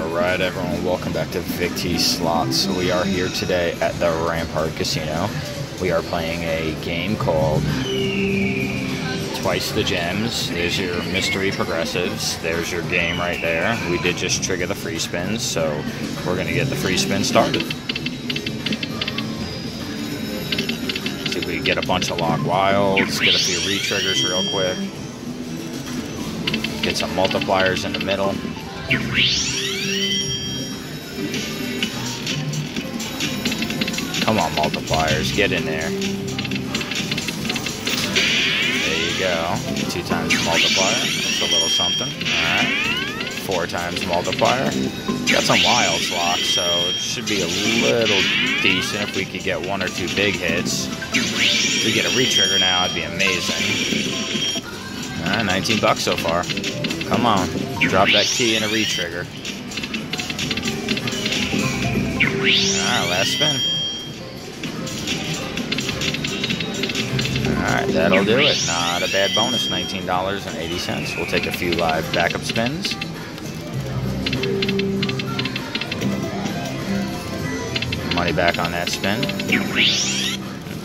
Alright everyone, welcome back to Vic T Slots. We are here today at the Rampart Casino. We are playing a game called Twice the Gems. There's your mystery progressives. There's your game right there. We did just trigger the free spins, so we're going to get the free spin started. See if we can get a bunch of lock wilds, get a few re-triggers real quick. Get some multipliers in the middle. Come on, multipliers, get in there. There you go. 2 times multiplier. That's a little something. Alright. 4 times multiplier. Got some wilds locked, so it should be a little decent if we could get 1 or 2 big hits. If we get a re-trigger now, it'd be amazing. Alright, 19 bucks so far. Come on. Drop that key in a re-trigger. Alright, last spin. Alright, that'll do it. Not a bad bonus, $19.80. We'll take a few live backup spins. Money back on that spin.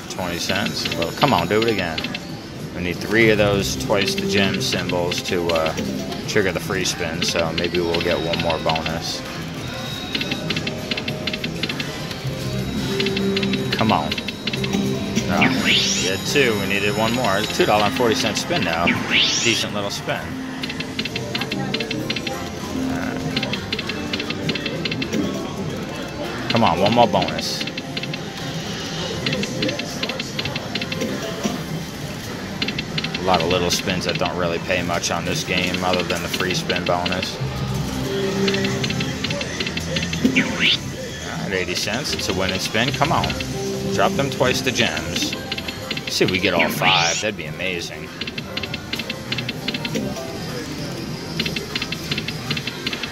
20 cents. Well, come on, do it again. We need 3 of those twice the gem symbols to trigger the free spin, so maybe we'll get 1 more bonus. Come on. Oh, we had 2. We needed 1 more. It's a $2.40 spin now. Decent little spin. Come on, 1 more bonus. A lot of little spins that don't really pay much on this game other than the free spin bonus. Alright, 80 cents. It's a winning spin. Come on. Drop them twice the gems. See if we get all 5. That'd be amazing.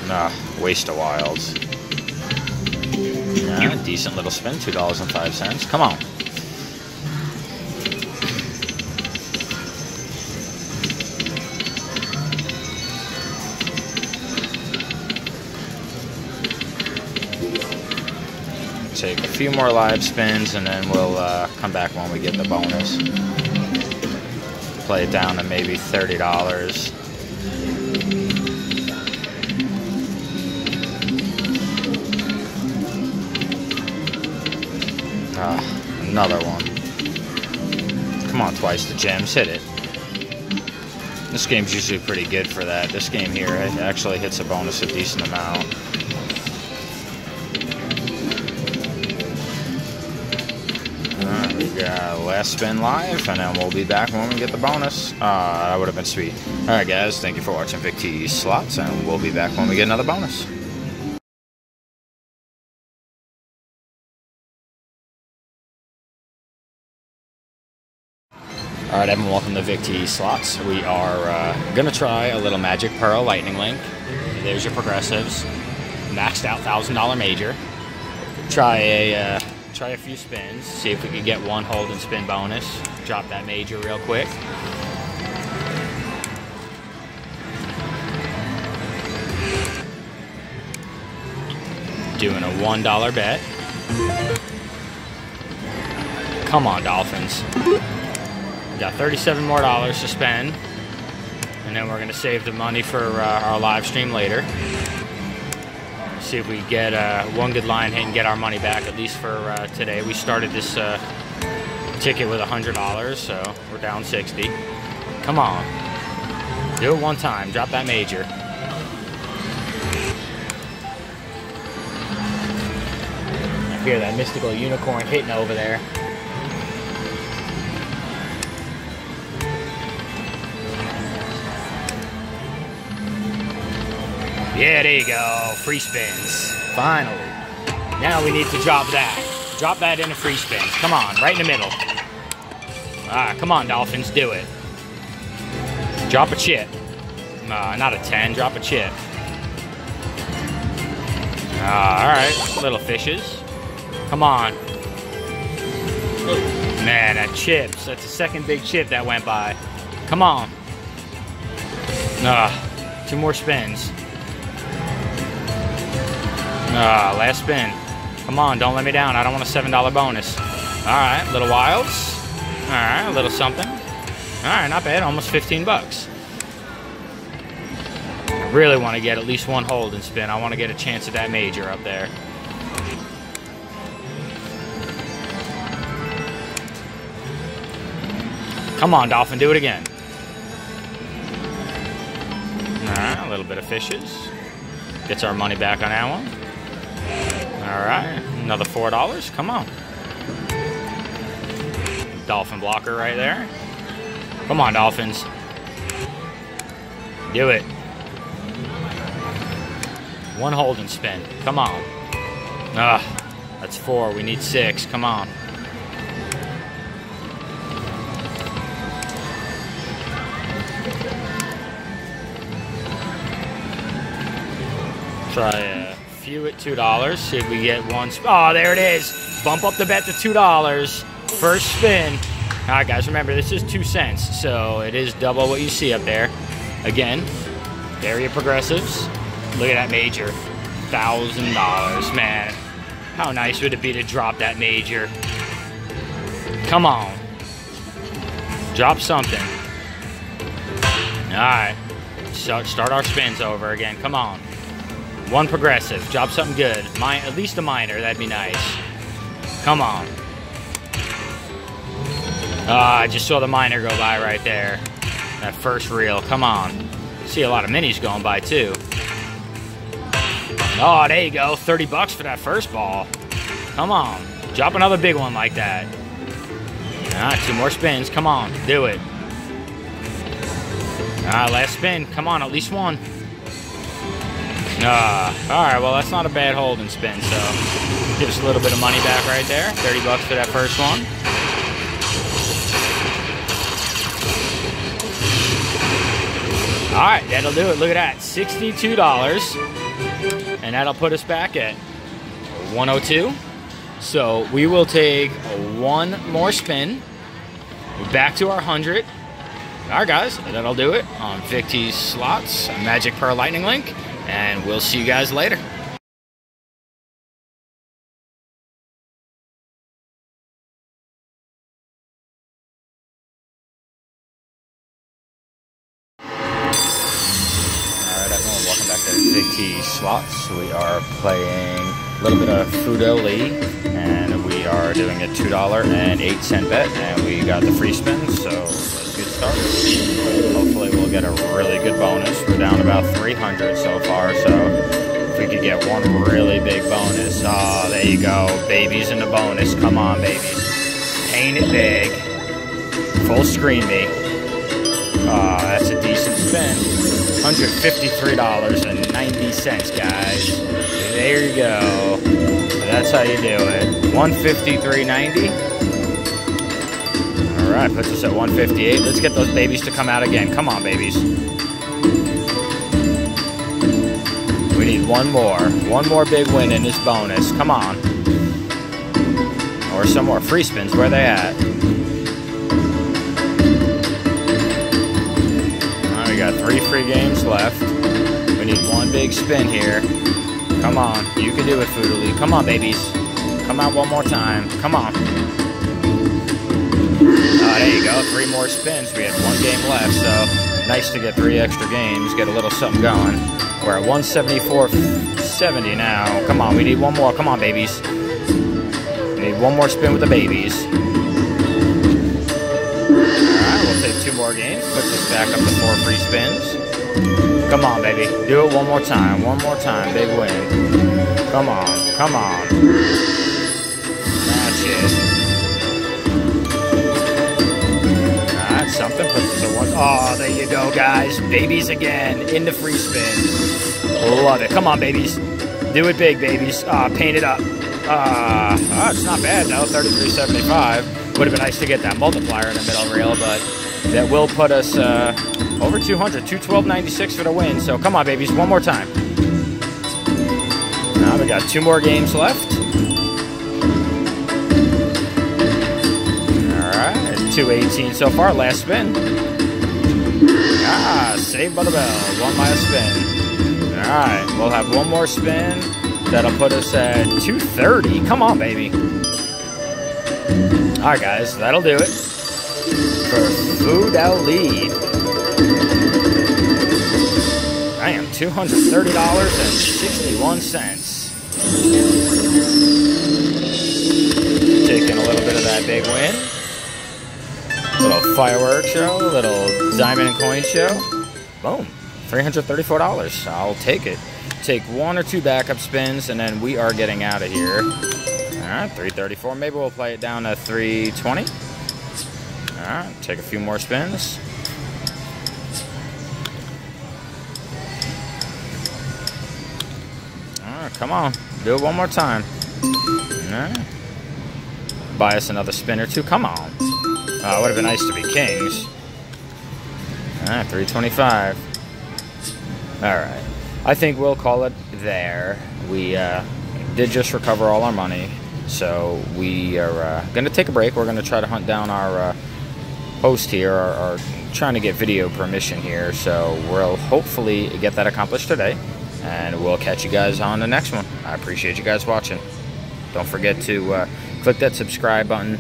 Nah, waste of wilds. Yeah, decent little spin. $2.05. Come on. Take a few more live spins and then we'll come back when we get the bonus. Play it down to maybe $30. Another one. Come on, twice the gems, hit it. This game's usually pretty good for that. This game here actually hits a bonus a decent amount. Last spin live, and then we'll be back when we get the bonus. That would have been sweet. Alright guys, thank you for watching Vic T Slots, and we'll be back when we get another bonus. Alright everyone, welcome to Vic T Slots. We are going to try a little Magic Pearl Lightning Link. There's your progressives. Maxed out $1,000 major. Try a few spins, see if we can get 1 hold and spin bonus. Drop that major real quick. Doing a $1 bet. Come on, Dolphins. Got $37 more to spend, and then we're going to save the money for our live stream later. See if we get 1 good line hit and get our money back, at least for today. We started this ticket with $100, so we're down 60. Come on. Do it 1 time. Drop that major. I hear that mystical unicorn hitting over there. Yeah, there you go. Free spins. Finally. Now we need to drop that. Drop that into free spins. Come on, right in the middle. Come on, Dolphins, do it. Drop a chip. Not a 10, drop a chip. Alright, little fishes. Come on. Man, that chips. That's the 2nd big chip that went by. Come on. 2 more spins. Last spin. Come on, don't let me down. I don't want a $7 bonus. All right, little wilds. All right, a little something. All right, not bad. Almost 15 bucks. I really want to get at least one hold and spin. I want to get a chance at that major up there. Come on, Dolphin, do it again. All right, a little bit of fishes. Gets our money back on that one. All right, another $4. Come on. Dolphin blocker right there. Come on, Dolphins. Do it. One hold and spin. Come on. That's 4. We need 6. Come on. Try a few at $2. See if we get one. Oh, there it is. Bump up the bet to $2. First spin. All right, guys, remember, this is 2 cents, so it is double what you see up there. Again, area progressives. Look at that major. $1,000, man. How nice would it be to drop that major? Come on. Drop something. All right. Start our spins over again. Come on. One progressive. Drop something good. At least a minor. That'd be nice. Come on. I just saw the minor go by right there. That first reel. Come on. See a lot of minis going by, too. Oh, there you go. 30 bucks for that first ball. Come on. Drop another big one like that. All right, 2 more spins. Come on. Do it. All right, last spin. Come on, at least one. All right, well, that's not a bad hold and spin, so give us a little bit of money back right there. 30 bucks for that first one. All right, that'll do it. Look at that, $62. And that'll put us back at 102. So we will take one more spin. We're back to our 100. All right, guys, that'll do it on Vict's Slots, Magic Pearl Lightning Link. And we'll see you guys later. Welcome back to Vict's Slots. We are playing a little bit of Fudoli, and we are doing a $2.08 bet, and we got the free spin, so let's get started. Hopefully we'll get a really good bonus. We're down about 300 so far, so if we could get one really big bonus. Oh, there you go. Babies in the bonus. Come on, babies. Paint it big. Full screen me. That's a decent spin. $153.90, guys. There you go. That's how you do it. $153.90. All right, puts us at 158. Let's get those babies to come out again. Come on, babies. We need one more. One more big win in this bonus. Come on. Or some more free spins. Where are they at? We got 3 free games left. We need one big spin here. Come on. You can do it, Fudoli. Come on, babies. Come out one more time. Come on. There you go. 3 more spins. We had 1 game left, so nice to get 3 extra games. Get a little something going. We're at 174.70 now. Come on. We need one more. Come on, babies. We need one more spin with the babies. We'll take 2 more games, puts us back up to 4 free spins. Come on, baby. Do it one more time. One more time. Big win. Come on. Come on. That's it. Alright, something puts us at 1. Oh, there you go, guys. Babies again in the free spins. Love it. Come on, babies. Do it big, babies. Paint it up. It's not bad, though. 33.75. Would have been nice to get that multiplier in the middle reel, but that will put us over 200, 212.96 for the win. So come on, babies, one more time. Now we got 2 more games left. All right, 218 so far. Last spin. Saved by the bell. One last spin. All right, we'll have one more spin. That'll put us at 230. Come on, baby. All right, guys, that'll do it for Food Ali. I am $230.61. Taking a little bit of that big win. Little fireworks show, little diamond and coin show. Boom, $334. I'll take it. Take 1 or 2 backup spins, and then we are getting out of here. All right, 334. Maybe we'll play it down to 320. All right, take a few more spins. All right, come on, do it one more time. All right. Buy us another spin or two. Come on. It would have been nice to be kings. All right, 325. All right. I think we'll call it there. We did just recover all our money, so we are going to take a break. We're going to try to hunt down our host here, or trying to get video permission here, so we'll hopefully get that accomplished today, and we'll catch you guys on the next one. I appreciate you guys watching. Don't forget to click that subscribe button.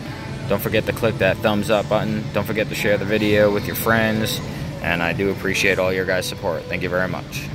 Don't forget to click that thumbs up button. Don't forget to share the video with your friends. And I do appreciate all your guys' support. Thank you very much.